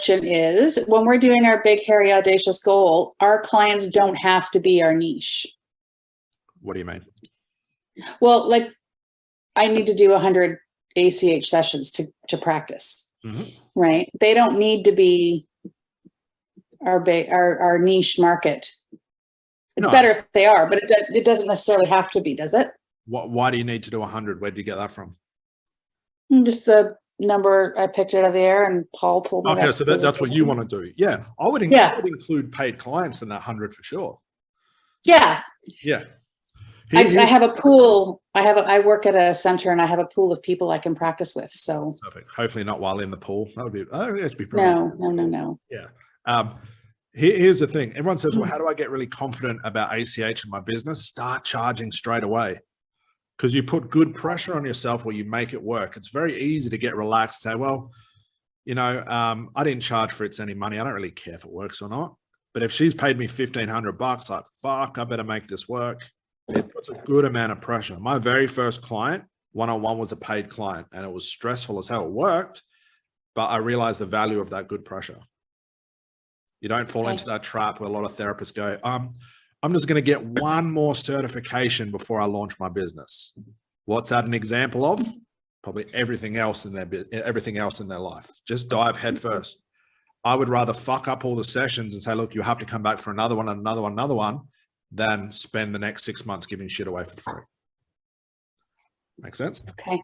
question is, when we're doing our big, hairy, audacious goal, our clients don't have to be our niche. What do you mean? Well, like I need to do 100 ACH sessions to practice, right? They don't need to be our niche market. It's better if they are, but it doesn't necessarily have to be, does it? Why do you need to do 100? Where did you get that from? Just the number I picked out of the air, and Paul told me. Okay, so that's what you want to do. Yeah, I would include paid clients in that 100 for sure. Yeah. Yeah. I have a pool. I work at a center, and I have a pool of people I can practice with. So perfect. Hopefully not while in the pool. That would be. No. Yeah. Here's the thing. Everyone says, well, how do I get really confident about ACH in my business? Start charging straight away. Because you put good pressure on yourself where you make it work. It's very easy to get relaxed and say, well, you know, I didn't charge Fritz any money. I don't really care if it works or not. But if she's paid me $1,500, like, fuck, I better make this work. It puts a good amount of pressure. My very first client, one-on-one, was a paid client, and it was stressful as hell. It worked, but I realized the value of that good pressure. You don't fall into that trap where a lot of therapists go, I'm just going to get one more certification before I launch my business. What's that an example of? Probably everything else in their life. Just dive head first. I would rather fuck up all the sessions and say, look, you have to come back for another one and another one than spend the next 6 months giving shit away for free. Make sense? Okay.